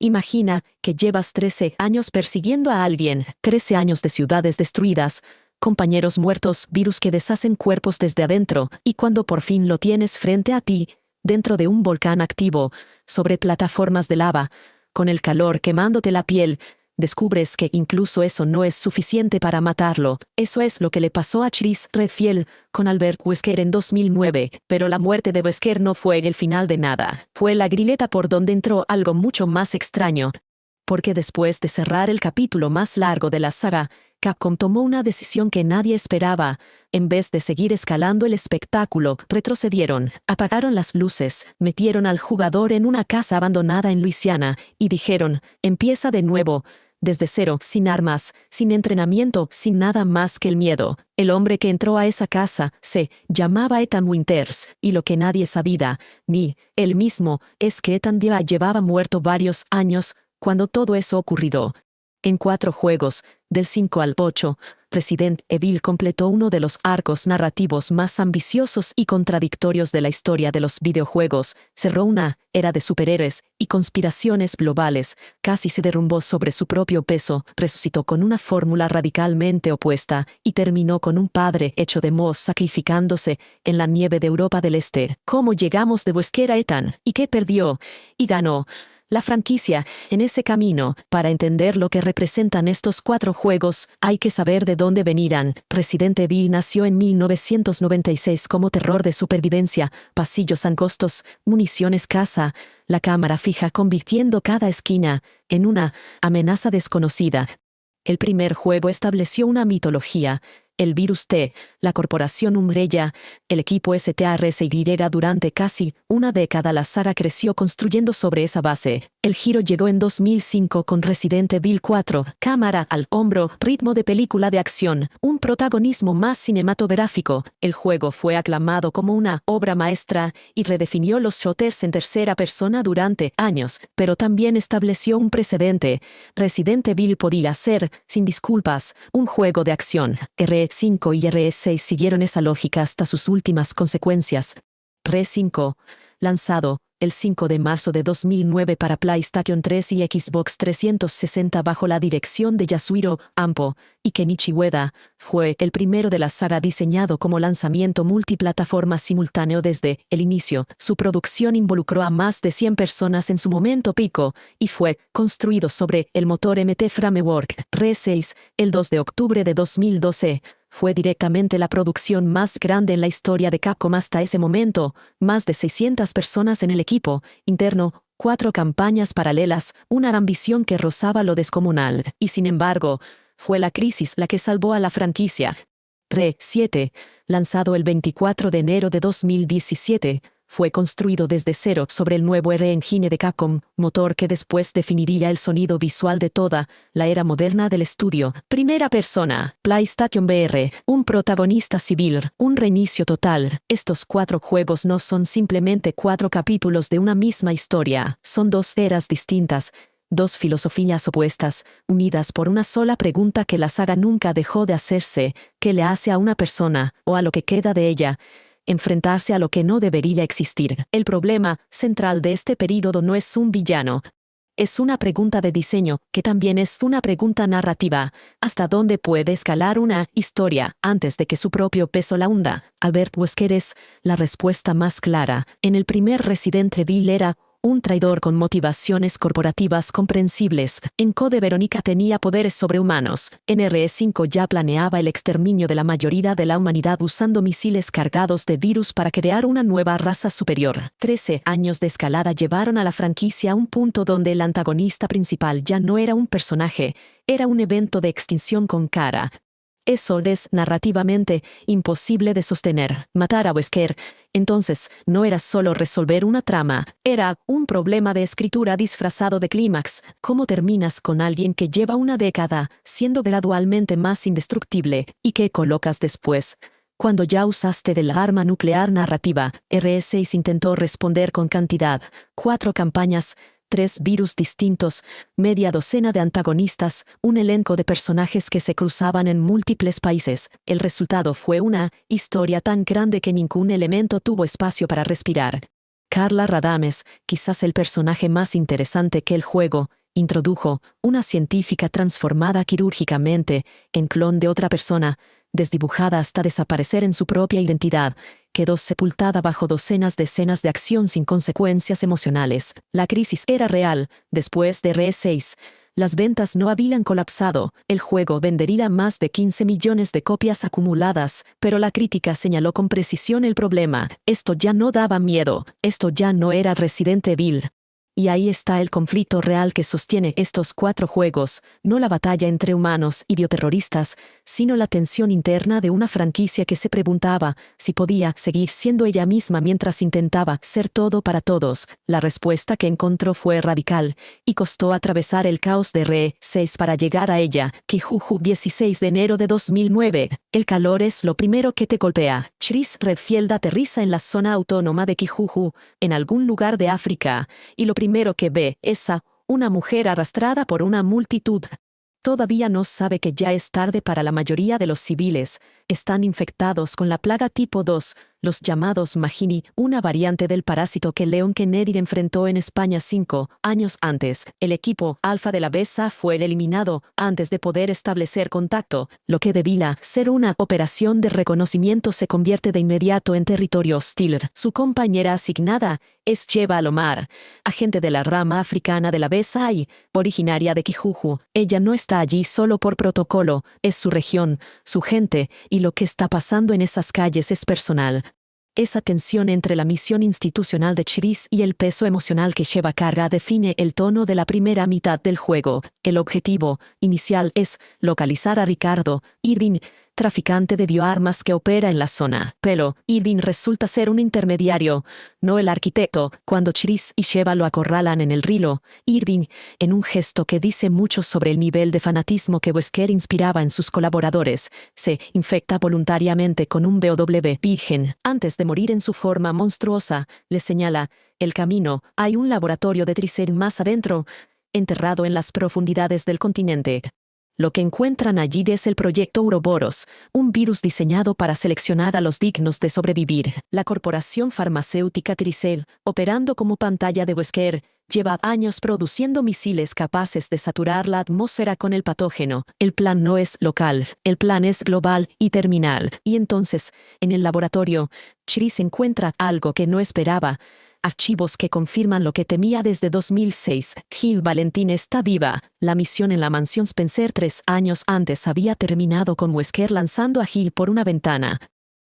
Imagina que llevas 13 años persiguiendo a alguien, 13 años de ciudades destruidas, compañeros muertos, virus que deshacen cuerpos desde adentro, y cuando por fin lo tienes frente a ti, dentro de un volcán activo, sobre plataformas de lava, con el calor quemándote la piel, descubres que incluso eso no es suficiente para matarlo. Eso es lo que le pasó a Chris Redfield con Albert Wesker en 2009, pero la muerte de Wesker no fue el final de nada. Fue la grieta por donde entró algo mucho más extraño. Porque después de cerrar el capítulo más largo de la saga, Capcom tomó una decisión que nadie esperaba. En vez de seguir escalando el espectáculo, retrocedieron, apagaron las luces, metieron al jugador en una casa abandonada en Luisiana y dijeron, empieza de nuevo, desde cero, sin armas, sin entrenamiento, sin nada más que el miedo. El hombre que entró a esa casa se llamaba Ethan Winters, y lo que nadie sabía, ni él mismo, es que Ethan ya llevaba muerto varios años cuando todo eso ocurrió. En 4 juegos, del 5 al 8, Resident Evil completó uno de los arcos narrativos más ambiciosos y contradictorios de la historia de los videojuegos, cerró una era de superhéroes y conspiraciones globales, casi se derrumbó sobre su propio peso, resucitó con una fórmula radicalmente opuesta y terminó con un padre hecho de moho sacrificándose en la nieve de Europa del Este. ¿Cómo llegamos de Wesker a Ethan? ¿Y qué perdió? Y ganó la franquicia. En ese camino, para entender lo que representan estos 4 juegos, hay que saber de dónde venirán. Resident Evil nació en 1996 como terror de supervivencia, pasillos angostos, munición escasa, la cámara fija convirtiendo cada esquina en una amenaza desconocida. El primer juego estableció una mitología. El Virus T, la corporación Umbrella, el equipo STARSY. Durante casi una década la saga creció construyendo sobre esa base. El giro llegó en 2005 con Resident Evil 4, cámara al hombro, ritmo de película de acción, un protagonismo más cinematográfico. El juego fue aclamado como una obra maestra y redefinió los shooters en tercera persona durante años, pero también estableció un precedente. Resident Evil podía ser, sin disculpas, un juego de acción. RE5 y RE6 siguieron esa lógica hasta sus últimas consecuencias. RE5, lanzado el 5 de marzo de 2009 para PlayStation 3 y Xbox 360 bajo la dirección de Yasuhiro Ampo y Kenichi Ueda, fue el primero de la saga diseñado como lanzamiento multiplataforma simultáneo desde el inicio. Su producción involucró a más de 100 personas en su momento pico y fue construido sobre el motor MT Framework. RE6, el 2 de octubre de 2012, fue directamente la producción más grande en la historia de Capcom hasta ese momento, más de 600 personas en el equipo interno, 4 campañas paralelas, una ambición que rozaba lo descomunal, y sin embargo, fue la crisis la que salvó a la franquicia. RE7, lanzado el 24 de enero de 2017, fue construido desde cero sobre el nuevo R-Engine de Capcom, motor que después definiría el sonido visual de toda la era moderna del estudio. Primera persona, PlayStation VR, un protagonista civil, un reinicio total. Estos 4 juegos no son simplemente 4 capítulos de una misma historia, son 2 eras distintas, 2 filosofías opuestas, unidas por una sola pregunta que la saga nunca dejó de hacerse: ¿qué le hace a una persona, o a lo que queda de ella, enfrentarse a lo que no debería existir? El problema central de este período no es un villano. Es una pregunta de diseño, que también es una pregunta narrativa. ¿Hasta dónde puede escalar una historia antes de que su propio peso la hunda? Albert Wesker es la respuesta más clara. En el primer Resident Evil era un traidor con motivaciones corporativas comprensibles. En Code Verónica tenía poderes sobrehumanos. En RE5 ya planeaba el exterminio de la mayoría de la humanidad usando misiles cargados de virus para crear una nueva raza superior. 13 años de escalada llevaron a la franquicia a un punto donde el antagonista principal ya no era un personaje, era un evento de extinción con cara. Eso es narrativamente imposible de sostener. Matar a Wesker, entonces, no era solo resolver una trama, era un problema de escritura disfrazado de clímax. ¿Cómo terminas con alguien que lleva una década siendo gradualmente más indestructible? ¿Y qué colocas después? Cuando ya usaste de la arma nuclear narrativa, RE6 intentó responder con cantidad: 4 campañas, 3 virus distintos, media docena de antagonistas, un elenco de personajes que se cruzaban en múltiples países. El resultado fue una historia tan grande que ningún elemento tuvo espacio para respirar. Carla Radames, quizás el personaje más interesante que el juego, introdujo, una científica transformada quirúrgicamente en clon de otra persona, desdibujada hasta desaparecer en su propia identidad, quedó sepultada bajo docenas de escenas de acción sin consecuencias emocionales. La crisis era real. Después de RE6, las ventas no habían colapsado. El juego vendería más de 15 millones de copias acumuladas, pero la crítica señaló con precisión el problema. Esto ya no daba miedo. Esto ya no era Resident Evil. Y ahí está el conflicto real que sostiene estos 4 juegos, no la batalla entre humanos y bioterroristas, sino la tensión interna de una franquicia que se preguntaba si podía seguir siendo ella misma mientras intentaba ser todo para todos. La respuesta que encontró fue radical, y costó atravesar el caos de RE6 para llegar a ella. Kijuju, 16 de enero de 2009. El calor es lo primero que te golpea. Chris Redfield aterriza en la zona autónoma de Kijuju, en algún lugar de África, y lo primero que ve es a una mujer arrastrada por una multitud. Todavía no sabe que ya es tarde para la mayoría de los civiles. Están infectados con la plaga tipo 2, los llamados Magini, una variante del parásito que Leon Kennedy enfrentó en España 5 años antes. El equipo alfa de la BESA fue eliminado antes de poder establecer contacto. Lo que debía ser una operación de reconocimiento se convierte de inmediato en territorio hostil. Su compañera asignada es Jeva Alomar, agente de la rama africana de la BESA y originaria de Kijuju. Ella no está allí solo por protocolo, es su región, su gente, y lo que está pasando en esas calles es personal. Esa tensión entre la misión institucional de Chris y el peso emocional que Sheva carga define el tono de la primera mitad del juego. El objetivo inicial es localizar a Ricardo Irving, traficante de bioarmas que opera en la zona. Pero Irving resulta ser un intermediario, no el arquitecto. Cuando Chris y Sheva lo acorralan en el río, Irving, en un gesto que dice mucho sobre el nivel de fanatismo que Wesker inspiraba en sus colaboradores, se infecta voluntariamente con un BOW virgen. Antes de morir en su forma monstruosa, le señala el camino. Hay un laboratorio de Tricel más adentro, enterrado en las profundidades del continente. Lo que encuentran allí es el proyecto Uroboros, un virus diseñado para seleccionar a los dignos de sobrevivir. La corporación farmacéutica Tricel, operando como pantalla de Wesker, lleva años produciendo misiles capaces de saturar la atmósfera con el patógeno. El plan no es local, el plan es global y terminal. Y entonces, en el laboratorio, Chris encuentra algo que no esperaba. Archivos que confirman lo que temía desde 2006. Jill Valentine está viva. La misión en la mansión Spencer 3 años antes había terminado con Wesker lanzando a Jill por una ventana.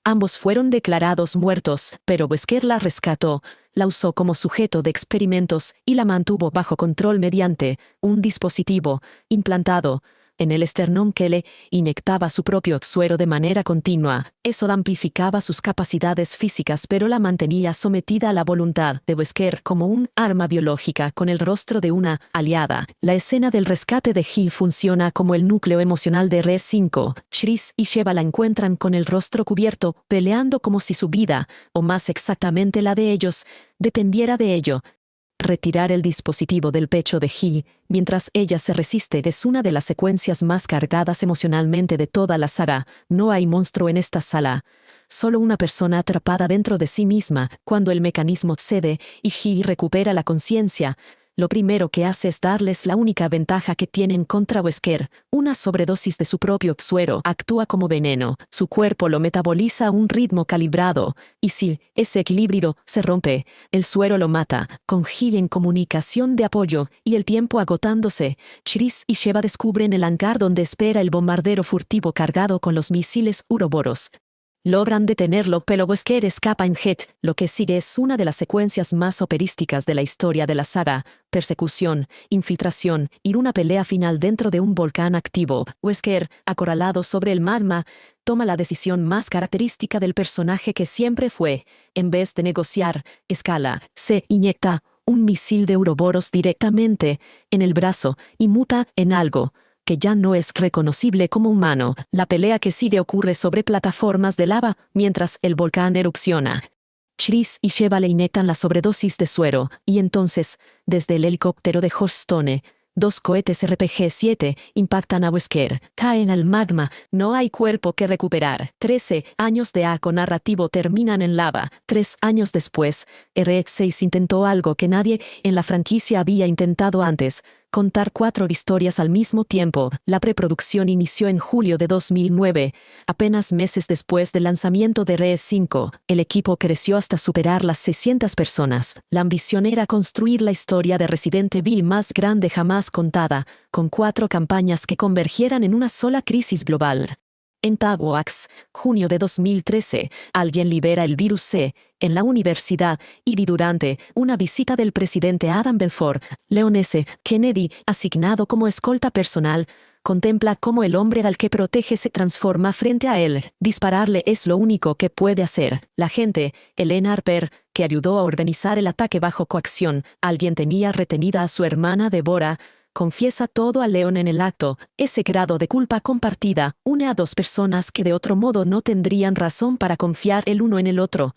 Ambos fueron declarados muertos, pero Wesker la rescató, la usó como sujeto de experimentos y la mantuvo bajo control mediante un dispositivo implantado en el esternón que le inyectaba su propio suero de manera continua. Eso amplificaba sus capacidades físicas pero la mantenía sometida a la voluntad de Wesker como un arma biológica con el rostro de una aliada. La escena del rescate de Jill funciona como el núcleo emocional de RE5. Chris y Sheva la encuentran con el rostro cubierto, peleando como si su vida, o más exactamente la de ellos, dependiera de ello. Retirar el dispositivo del pecho de Jill, mientras ella se resiste, es una de las secuencias más cargadas emocionalmente de toda la saga. No hay monstruo en esta sala, solo una persona atrapada dentro de sí misma. Cuando el mecanismo cede y Jill recupera la conciencia, lo primero que hace es darles la única ventaja que tienen contra Wesker, una sobredosis de su propio suero. Actúa como veneno, su cuerpo lo metaboliza a un ritmo calibrado, y si ese equilibrio se rompe, el suero lo mata. Con Jill en comunicación de apoyo y el tiempo agotándose, Chris y Sheva descubren el hangar donde espera el bombardero furtivo cargado con los misiles Uroboros. Logran detenerlo, pero Wesker escapa en jet. Lo que sigue es una de las secuencias más operísticas de la historia de la saga: persecución, infiltración y una pelea final dentro de un volcán activo. Wesker, acorralado sobre el magma, toma la decisión más característica del personaje que siempre fue. En vez de negociar, escala, se inyecta un misil de Uroboros directamente en el brazo y muta en algo que ya no es reconocible como humano. La pelea que sigue ocurre sobre plataformas de lava mientras el volcán erupciona. Chris y Sheva le inyectan la sobredosis de suero, y entonces, desde el helicóptero de Houston, 2 cohetes RPG-7 impactan a Wesker, caen al magma, no hay cuerpo que recuperar. 13 años de arco narrativo terminan en lava. 3 años después, RX-6 intentó algo que nadie en la franquicia había intentado antes: contar 4 historias al mismo tiempo. La preproducción inició en julio de 2009, apenas meses después del lanzamiento de RE5. El equipo creció hasta superar las 600 personas. La ambición era construir la historia de Resident Evil más grande jamás contada, con 4 campañas que convergieran en una sola crisis global. En Taboax, junio de 2013, alguien libera el virus C en la universidad y durante una visita del presidente Adam Belfort, Leon S. Kennedy, asignado como escolta personal, contempla cómo el hombre al que protege se transforma frente a él. Dispararle es lo único que puede hacer. La agente, Elena Harper, que ayudó a organizar el ataque bajo coacción, alguien tenía retenida a su hermana Deborah, confiesa todo a Leon en el acto. Ese grado de culpa compartida une a 2 personas que de otro modo no tendrían razón para confiar el uno en el otro.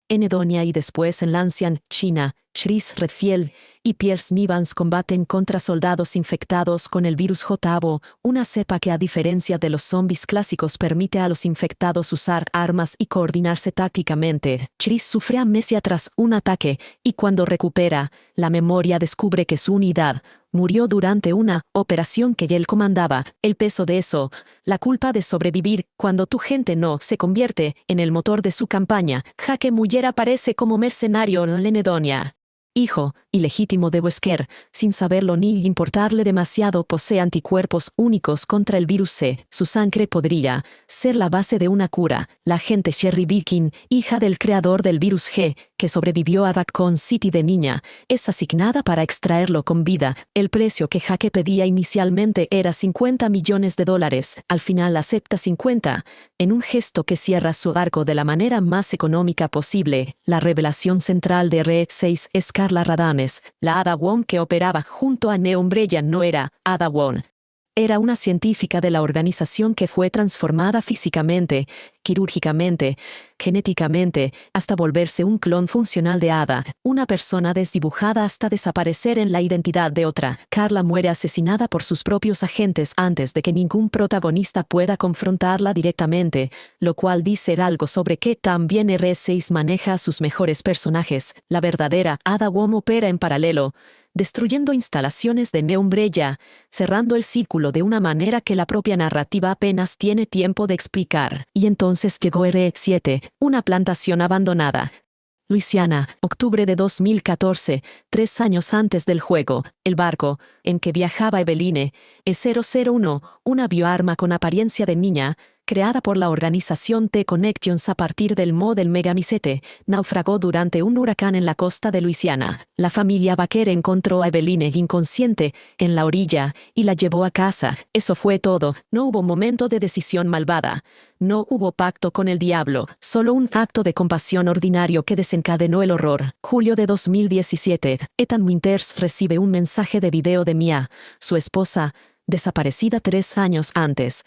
En Edonia y después en Lancian, China, Chris Redfield y Pierce Nivans combaten contra soldados infectados con el virus JAVO, una cepa que a diferencia de los zombies clásicos permite a los infectados usar armas y coordinarse tácticamente. Chris sufre amnesia tras un ataque, y cuando recupera la memoria descubre que su unidad murió durante una operación que él comandaba. El peso de eso, la culpa de sobrevivir cuando tu gente no se convierte en el motor de su campaña. Jake Muller aparece como mercenario en Edonia. Hijo ilegítimo de Wesker, sin saberlo ni importarle demasiado, posee anticuerpos únicos contra el virus C. Su sangre podría ser la base de una cura. La agente Sherry Birkin, hija del creador del virus G, que sobrevivió a Raccoon City de niña, es asignada para extraerlo con vida. El precio que Jake pedía inicialmente era $50 millones. Al final acepta 50, en un gesto que cierra su arco de la manera más económica posible. La revelación central de RX-6 es Carla Radames. La Ada Wong que operaba junto a Neo Umbrella no era Ada Wong. Era una científica de la organización que fue transformada físicamente, quirúrgicamente, genéticamente, hasta volverse un clon funcional de Ada, una persona desdibujada hasta desaparecer en la identidad de otra. Carla muere asesinada por sus propios agentes antes de que ningún protagonista pueda confrontarla directamente, lo cual dice algo sobre que también R6 maneja a sus mejores personajes. La verdadera Ada Wong opera en paralelo, destruyendo instalaciones de Neo Umbrella, cerrando el círculo de una manera que la propia narrativa apenas tiene tiempo de explicar. Y entonces llegó RX-7, una plantación abandonada. Luisiana, octubre de 2014, 3 años antes del juego. El barco en que viajaba Eveline, E001, una bioarma con apariencia de niña, creada por la organización T-Connections a partir del model Megamisete, naufragó durante un huracán en la costa de Luisiana. La familia Baker encontró a Eveline inconsciente en la orilla y la llevó a casa. Eso fue todo. No hubo momento de decisión malvada. No hubo pacto con el diablo, solo un acto de compasión ordinario que desencadenó el horror. Julio de 2017, Ethan Winters recibe un mensaje de video de Mia, su esposa, desaparecida 3 años antes.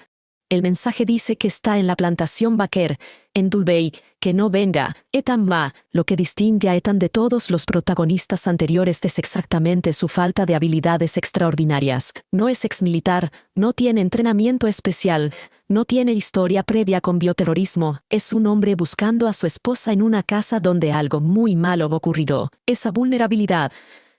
El mensaje dice que está en la plantación Baker, en Dulvey, que no venga. Ethan va. Lo que distingue a Ethan de todos los protagonistas anteriores es exactamente su falta de habilidades extraordinarias. No es exmilitar, no tiene entrenamiento especial, no tiene historia previa con bioterrorismo. Es un hombre buscando a su esposa en una casa donde algo muy malo ocurrió. Esa vulnerabilidad,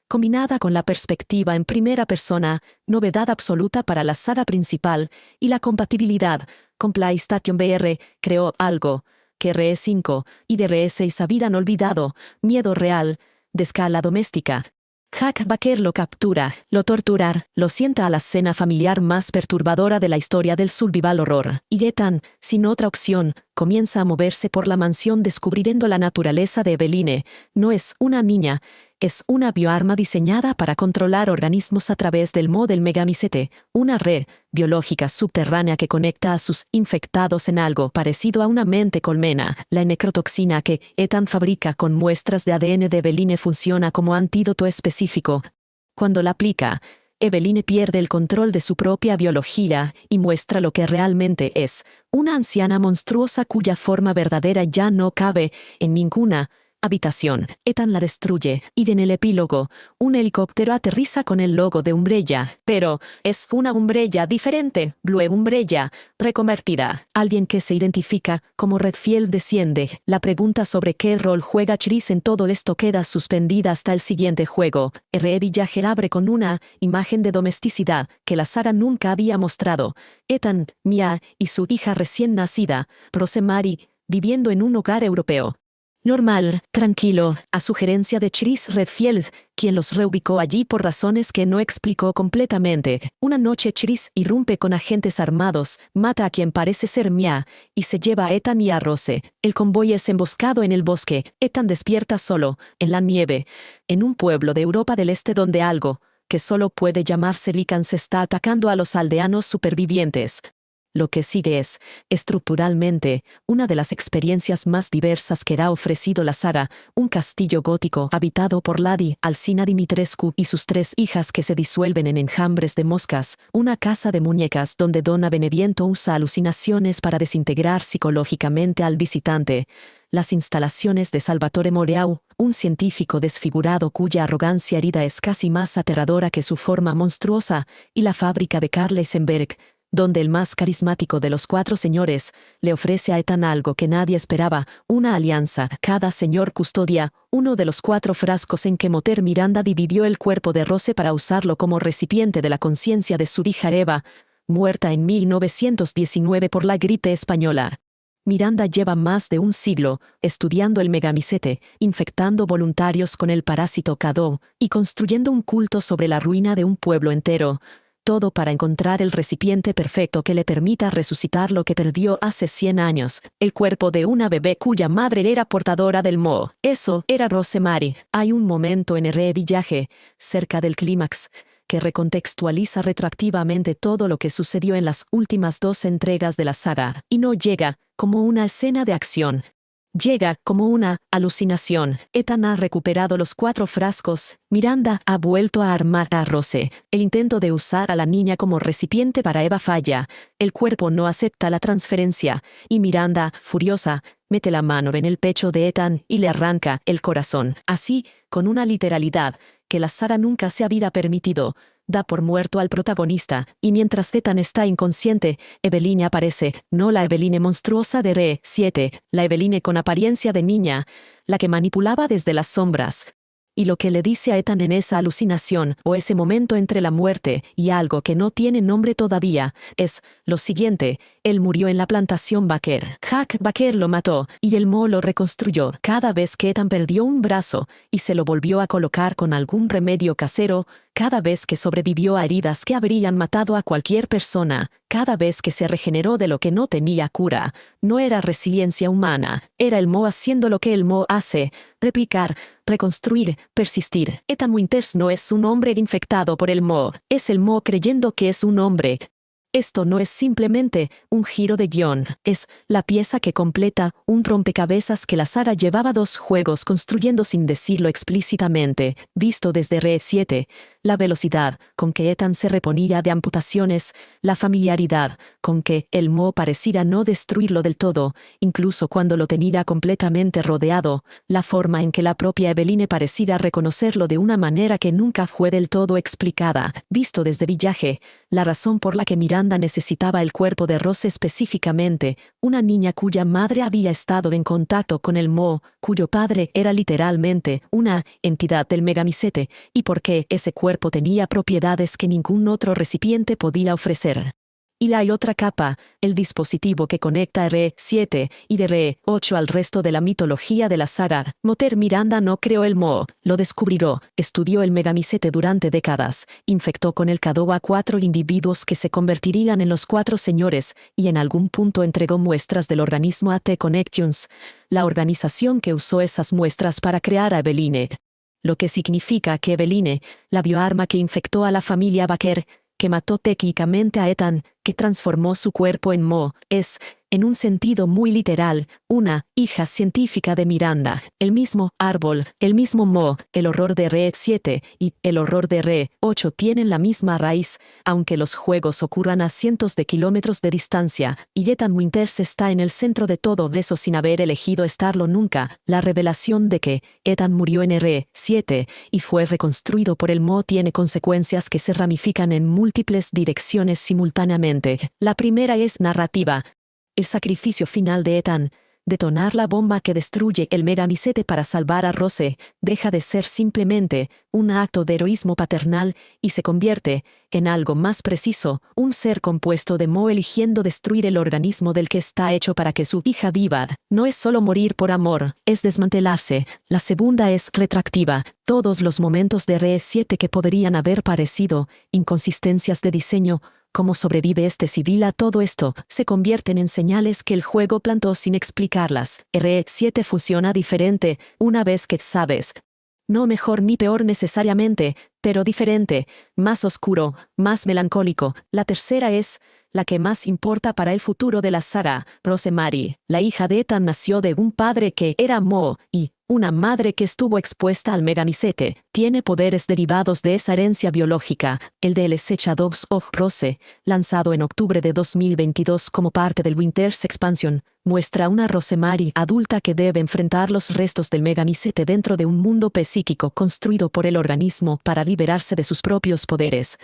combinada con la perspectiva en primera persona, novedad absoluta para la saga principal, y la compatibilidad con PlayStation VR, creó algo que RE5 y RE6 habían olvidado: miedo real, de escala doméstica. Jack Baker lo captura, lo tortura, lo sienta a la escena familiar más perturbadora de la historia del survival horror. Y Ethan, sin otra opción, comienza a moverse por la mansión descubriendo la naturaleza de Eveline. No es una niña, es una bioarma diseñada para controlar organismos a través del model Megamisete, una red biológica subterránea que conecta a sus infectados en algo parecido a una mente colmena. La necrotoxina que Ethan fabrica con muestras de ADN de Eveline funciona como antídoto específico. Cuando la aplica, Eveline pierde el control de su propia biología y muestra lo que realmente es: una anciana monstruosa cuya forma verdadera ya no cabe en ninguna habitación. Ethan la destruye, y en el epílogo, un helicóptero aterriza con el logo de Umbrella, pero es una Umbrella diferente, Blue Umbrella, reconvertida. Alguien que se identifica como Redfield desciende. La pregunta sobre qué rol juega Chris en todo esto queda suspendida hasta el siguiente juego. R.E. Village abre con una imagen de domesticidad que la saga nunca había mostrado. Ethan, Mia y su hija recién nacida, Rosemary, viviendo en un hogar europeo. Normal, tranquilo, a sugerencia de Chris Redfield, quien los reubicó allí por razones que no explicó completamente. Una noche Chris irrumpe con agentes armados, mata a quien parece ser Mia, y se lleva a Ethan y a Rose. El convoy es emboscado en el bosque. Ethan despierta solo, en la nieve, en un pueblo de Europa del Este donde algo, que solo puede llamarse Lycans, está atacando a los aldeanos supervivientes. Lo que sigue es, estructuralmente, una de las experiencias más diversas que ha ofrecido la saga, un castillo gótico habitado por Lady Alcina Dimitrescu y sus 3 hijas que se disuelven en enjambres de moscas, una casa de muñecas donde Donna Beneviento usa alucinaciones para desintegrar psicológicamente al visitante, las instalaciones de Salvatore Moreau, un científico desfigurado cuya arrogancia herida es casi más aterradora que su forma monstruosa, y la fábrica de Karl Eisenberg, donde el más carismático de los 4 señores le ofrece a Ethan algo que nadie esperaba, una alianza. Cada señor custodia uno de los 4 frascos en que Moter Miranda dividió el cuerpo de Rose para usarlo como recipiente de la conciencia de su hija Eva, muerta en 1919 por la gripe española. Miranda lleva más de un siglo estudiando el megamicete, infectando voluntarios con el parásito K2 y construyendo un culto sobre la ruina de un pueblo entero. Todo para encontrar el recipiente perfecto que le permita resucitar lo que perdió hace 100 años, el cuerpo de una bebé cuya madre era portadora del moho. Eso era Rosemary. Hay un momento en R.E. Village, cerca del clímax, que recontextualiza retroactivamente todo lo que sucedió en las últimas 2 entregas de la saga, y no llega como una escena de acción. Llega como una alucinación. Ethan ha recuperado los 4 frascos. Miranda ha vuelto a armar a Rose. El intento de usar a la niña como recipiente para Eva falla. El cuerpo no acepta la transferencia. Y Miranda, furiosa, mete la mano en el pecho de Ethan y le arranca el corazón. Así, con una literalidad que la saga nunca se había permitido, da por muerto al protagonista, y mientras Ethan está inconsciente, Eveline aparece, no la Eveline monstruosa de R.E. 7, la Eveline con apariencia de niña, la que manipulaba desde las sombras. Y lo que le dice a Ethan en esa alucinación, o ese momento entre la muerte y algo que no tiene nombre todavía, es lo siguiente: él murió en la plantación Baker. Jack Baker lo mató, y el moho lo reconstruyó. Cada vez que Ethan perdió un brazo, y se lo volvió a colocar con algún remedio casero, cada vez que sobrevivió a heridas que habrían matado a cualquier persona, cada vez que se regeneró de lo que no tenía cura, no era resiliencia humana, era el moho haciendo lo que el moho hace: replicar, reconstruir, persistir. Ethan Winters no es un hombre infectado por el moho, es el moho creyendo que es un hombre. Esto no es simplemente un giro de guión, es la pieza que completa un rompecabezas que la saga llevaba 2 juegos construyendo sin decirlo explícitamente, visto desde R.E. 7, la velocidad con que Ethan se reponía de amputaciones, la familiaridad con que el moho pareciera no destruirlo del todo, incluso cuando lo tenía completamente rodeado, la forma en que la propia Eveline pareciera reconocerlo de una manera que nunca fue del todo explicada, visto desde Village, la razón por la que Miranda necesitaba el cuerpo de Rose específicamente, una niña cuya madre había estado en contacto con el moho, cuyo padre era literalmente una entidad del megamicete, y por qué ese cuerpo tenía propiedades que ningún otro recipiente podía ofrecer. Y hay otra capa, el dispositivo que conecta R.E. 7 y R.E. 8 al resto de la mitología de la saga. Moter Miranda no creó el moho, lo descubrió, estudió el megamicete durante décadas, infectó con el K2 a 4 individuos que se convertirían en los 4 señores, y en algún punto entregó muestras del organismo a The Connections, la organización que usó esas muestras para crear a Eveline. Lo que significa que Eveline, la bioarma que infectó a la familia Baker, que mató técnicamente a Ethan, que transformó su cuerpo en moho, es en un sentido muy literal, una hija científica de Miranda. El mismo árbol, el mismo mo, el horror de Re7 y el horror de Re8 tienen la misma raíz, aunque los juegos ocurran a cientos de kilómetros de distancia, y Ethan Winters está en el centro de todo eso sin haber elegido estarlo nunca. La revelación de que Ethan murió en Re7 y fue reconstruido por el mo tiene consecuencias que se ramifican en múltiples direcciones simultáneamente. La primera es narrativa. El sacrificio final de Ethan, detonar la bomba que destruye el Megamisete para salvar a Rose, deja de ser simplemente un acto de heroísmo paternal y se convierte en algo más preciso, un ser compuesto de mo eligiendo destruir el organismo del que está hecho para que su hija viva. No es solo morir por amor, es desmantelarse. La segunda es retractiva. Todos los momentos de Re7 que podrían haber parecido inconsistencias de diseño, cómo sobrevive este civil a todo esto, se convierten en señales que el juego plantó sin explicarlas. Re7 funciona diferente, una vez que sabes. No mejor ni peor necesariamente, pero diferente, más oscuro, más melancólico. La tercera es la que más importa para el futuro de la saga. Rosemary, la hija de Ethan, nació de un padre que era mo y una madre que estuvo expuesta al Megamisete. Tiene poderes derivados de esa herencia biológica. El DLC Shadows of Rose, lanzado en octubre de 2022 como parte del Winters Expansion, muestra una Rosemary adulta que debe enfrentar los restos del Megamisete dentro de un mundo psíquico construido por el organismo para liberarse de sus propios poderes.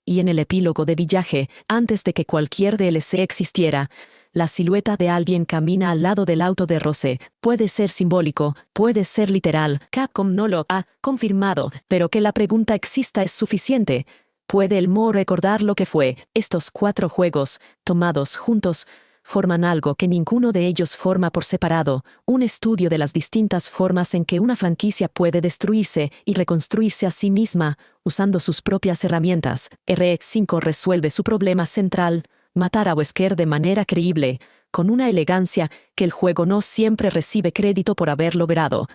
Y en el epílogo de Village, antes de que cualquier DLC existiera, la silueta de alguien camina al lado del auto de Rose. Puede ser simbólico, puede ser literal. Capcom no lo ha confirmado, pero que la pregunta exista es suficiente. ¿Puede el mo recordar lo que fue? Estos 4 juegos, tomados juntos, forman algo que ninguno de ellos forma por separado, un estudio de las distintas formas en que una franquicia puede destruirse y reconstruirse a sí misma, usando sus propias herramientas. R5 resuelve su problema central, matar a Wesker de manera creíble, con una elegancia que el juego no siempre recibe crédito por haber logrado.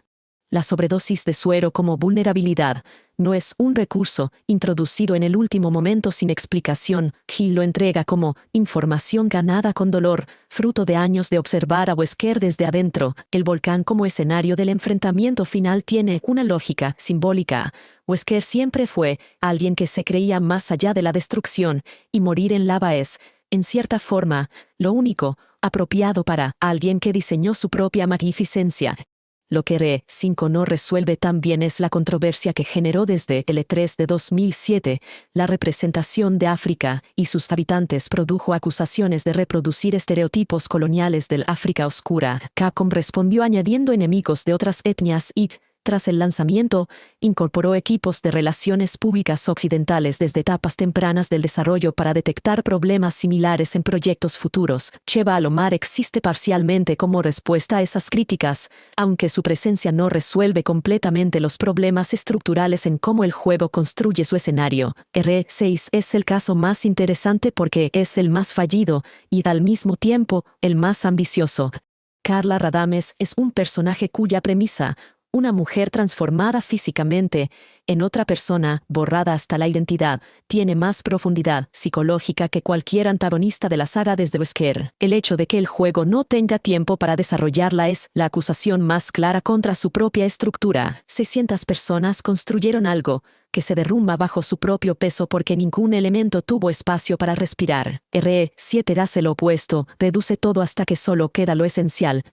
La sobredosis de suero como vulnerabilidad no es un recurso introducido en el último momento sin explicación. Gil lo entrega como información ganada con dolor, fruto de años de observar a Wesker desde adentro. El volcán como escenario del enfrentamiento final tiene una lógica simbólica. Wesker siempre fue alguien que se creía más allá de la destrucción, y morir en lava es, en cierta forma, lo único apropiado para alguien que diseñó su propia magnificencia. Lo que Re5 no resuelve también es la controversia que generó desde el E3 de 2007. La representación de África y sus habitantes produjo acusaciones de reproducir estereotipos coloniales del África oscura. Capcom respondió añadiendo enemigos de otras etnias y, tras el lanzamiento, incorporó equipos de relaciones públicas occidentales desde etapas tempranas del desarrollo para detectar problemas similares en proyectos futuros. Sheva Alomar existe parcialmente como respuesta a esas críticas, aunque su presencia no resuelve completamente los problemas estructurales en cómo el juego construye su escenario. R6 es el caso más interesante porque es el más fallido y, al mismo tiempo, el más ambicioso. Carla Radames es un personaje cuya premisa, una mujer transformada físicamente en otra persona, borrada hasta la identidad, tiene más profundidad psicológica que cualquier antagonista de la saga desde Wesker. El hecho de que el juego no tenga tiempo para desarrollarla es la acusación más clara contra su propia estructura. 600 personas construyeron algo que se derrumba bajo su propio peso porque ningún elemento tuvo espacio para respirar. R7 hace lo opuesto, reduce todo hasta que solo queda lo esencial.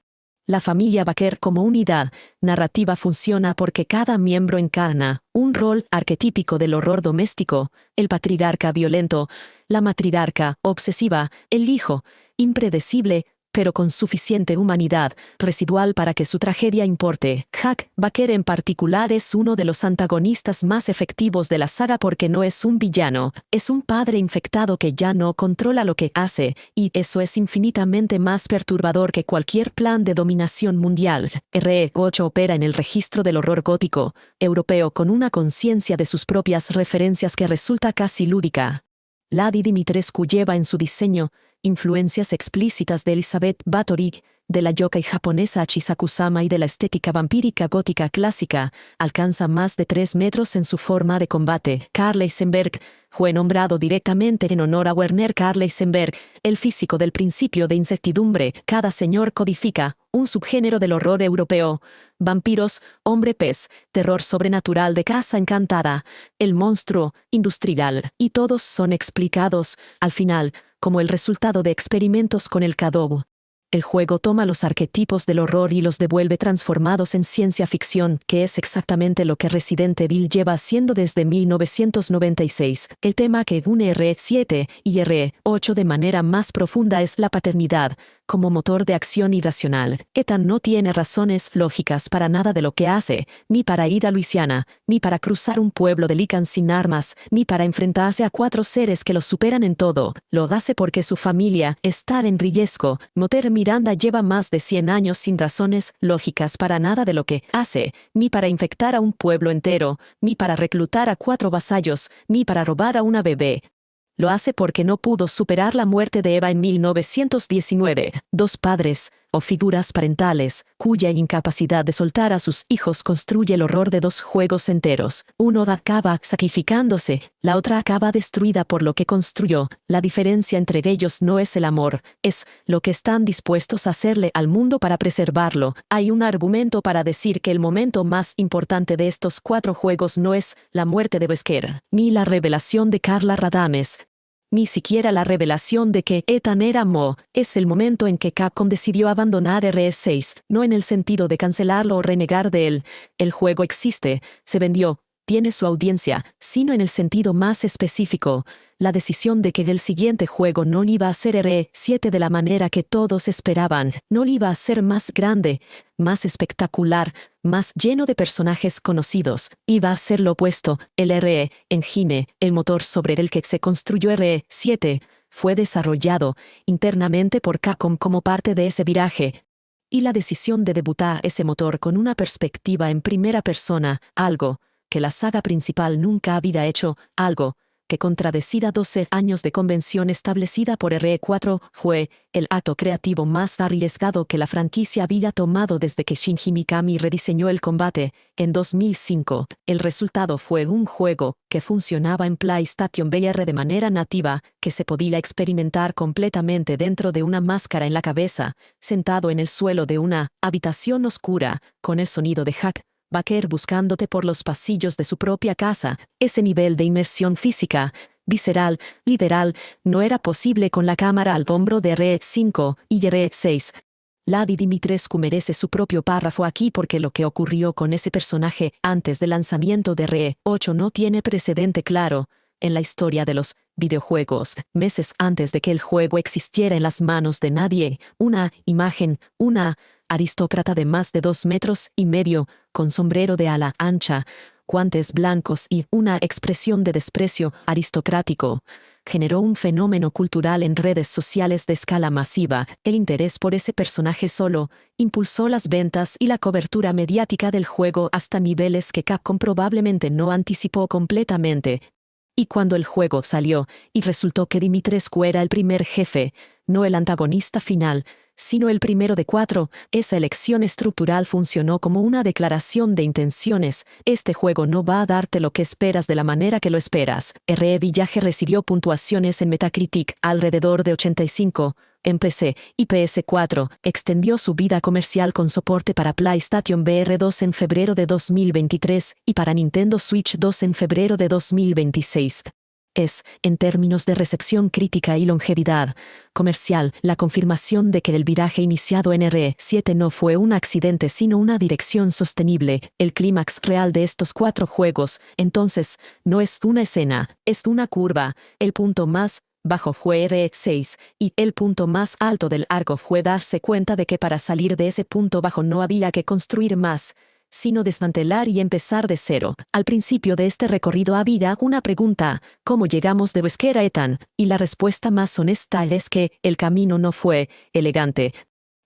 La familia Baker como unidad narrativa funciona porque cada miembro encarna un rol arquetípico del horror doméstico: el patriarca violento, la matriarca obsesiva, el hijo impredecible, pero con suficiente humanidad residual para que su tragedia importe. Jack Baker en particular es uno de los antagonistas más efectivos de la saga porque no es un villano, es un padre infectado que ya no controla lo que hace, y eso es infinitamente más perturbador que cualquier plan de dominación mundial. R8 opera en el registro del horror gótico europeo con una conciencia de sus propias referencias que resulta casi lúdica. Lady Dimitrescu lleva en su diseño influencias explícitas de Elizabeth Bathory, de la yokai japonesa Chisaku-sama y de la estética vampírica gótica clásica, alcanza más de 3 metros en su forma de combate. Karl Eisenberg fue nombrado directamente en honor a Werner Karl Eisenberg, el físico del principio de incertidumbre. Cada señor codifica un subgénero del horror europeo: vampiros, hombre-pez, terror sobrenatural de casa encantada, el monstruo industrial, y todos son explicados, al final, como el resultado de experimentos con el cadobo. El juego toma los arquetipos del horror y los devuelve transformados en ciencia ficción, que es exactamente lo que Resident Evil lleva haciendo desde 1996. El tema que une RE7 y RE8 de manera más profunda es la paternidad, como motor de acción irracional. Ethan no tiene razones lógicas para nada de lo que hace, ni para ir a Luisiana, ni para cruzar un pueblo de Lycan sin armas, ni para enfrentarse a 4 seres que lo superan en todo. Lo hace porque su familia está en riesgo. Moter Miranda lleva más de 100 años sin razones lógicas para nada de lo que hace, ni para infectar a un pueblo entero, ni para reclutar a 4 vasallos, ni para robar a una bebé. Lo hace porque no pudo superar la muerte de Eva en 1919. 2 padres, o figuras parentales, cuya incapacidad de soltar a sus hijos construye el horror de 2 juegos enteros. Uno acaba sacrificándose, la otra acaba destruida por lo que construyó. La diferencia entre ellos no es el amor, es lo que están dispuestos a hacerle al mundo para preservarlo. Hay un argumento para decir que el momento más importante de estos 4 juegos no es la muerte de Wesker, ni la revelación de Carla Radames, ni siquiera la revelación de que Ethan era Mo. Es el momento en que Capcom decidió abandonar RE6, no en el sentido de cancelarlo o renegar de él. El juego existe, se vendió, tiene su audiencia, sino en el sentido más específico. La decisión de que el siguiente juego no iba a ser RE7 de la manera que todos esperaban, no iba a ser más grande, más espectacular, más lleno de personajes conocidos, iba a ser lo opuesto. El RE Engine, el motor sobre el que se construyó RE7, fue desarrollado internamente por Capcom como parte de ese viraje. Y la decisión de debutar ese motor con una perspectiva en primera persona, algo que la saga principal nunca había hecho, algo que contradecía 12 años de convención establecida por RE4, fue el acto creativo más arriesgado que la franquicia había tomado desde que Shinji Mikami rediseñó el combate en 2005. El resultado fue un juego que funcionaba en PlayStation VR de manera nativa, que se podía experimentar completamente dentro de una máscara en la cabeza, sentado en el suelo de una habitación oscura, con el sonido de Hack Baker buscándote por los pasillos de su propia casa. Ese nivel de inmersión física, visceral, literal, no era posible con la cámara al hombro de RE5 y RE6. Lady Dimitrescu merece su propio párrafo aquí porque lo que ocurrió con ese personaje antes del lanzamiento de RE8 no tiene precedente claro en la historia de los videojuegos. Meses antes de que el juego existiera en las manos de nadie, una imagen, una aristócrata de más de 2,5 metros, con sombrero de ala ancha, guantes blancos y una expresión de desprecio aristocrático, generó un fenómeno cultural en redes sociales de escala masiva. El interés por ese personaje solo impulsó las ventas y la cobertura mediática del juego hasta niveles que Capcom probablemente no anticipó completamente. Y cuando el juego salió, y resultó que Dimitrescu era el primer jefe, no el antagonista final, sino el primero de 4, esa elección estructural funcionó como una declaración de intenciones. Este juego no va a darte lo que esperas de la manera que lo esperas. RE Village recibió puntuaciones en Metacritic alrededor de 85, en PC y PS4, extendió su vida comercial con soporte para PlayStation VR 2 en febrero de 2023 y para Nintendo Switch 2 en febrero de 2026. Es, en términos de recepción crítica y longevidad comercial, la confirmación de que el viraje iniciado en RE7 no fue un accidente sino una dirección sostenible. El clímax real de estos 4 juegos, entonces, no es una escena, es una curva. El punto más bajo fue RE6, y el punto más alto del arco fue darse cuenta de que para salir de ese punto bajo no había que construir más, sino desmantelar y empezar de cero. Al principio de este recorrido había una pregunta: ¿cómo llegamos de Wesker a Ethan? Y la respuesta más honesta es que el camino no fue elegante.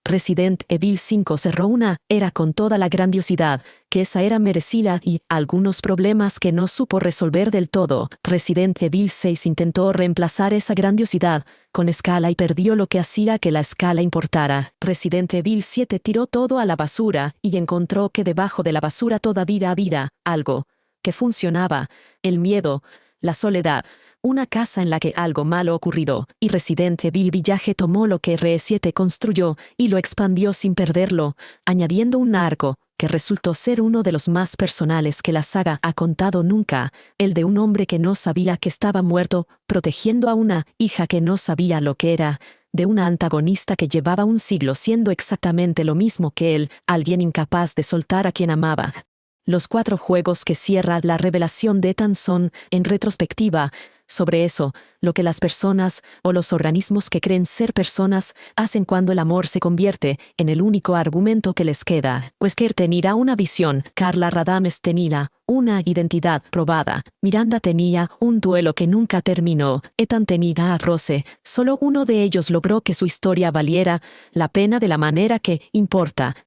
Resident Evil 5 cerró una era con toda la grandiosidad que esa era merecía y algunos problemas que no supo resolver del todo. Resident Evil 6 intentó reemplazar esa grandiosidad con escala y perdió lo que hacía que la escala importara. Resident Evil 7 tiró todo a la basura y encontró que debajo de la basura todavía había algo que funcionaba: el miedo, la soledad, una casa en la que algo malo ocurrido, y Resident Evil Village tomó lo que RE7 construyó y lo expandió sin perderlo, añadiendo un arco que resultó ser uno de los más personales que la saga ha contado nunca, el de un hombre que no sabía que estaba muerto, protegiendo a una hija que no sabía lo que era, de una antagonista que llevaba un siglo siendo exactamente lo mismo que él, alguien incapaz de soltar a quien amaba. Los 4 juegos que cierra la revelación de Ethan son, en retrospectiva, sobre eso, lo que las personas, o los organismos que creen ser personas, hacen cuando el amor se convierte en el único argumento que les queda. Wesker tenía una visión, Carla Radames tenía una identidad probada, Miranda tenía un duelo que nunca terminó, Ethan tenía a Rose, solo uno de ellos logró que su historia valiera la pena de la manera que importa.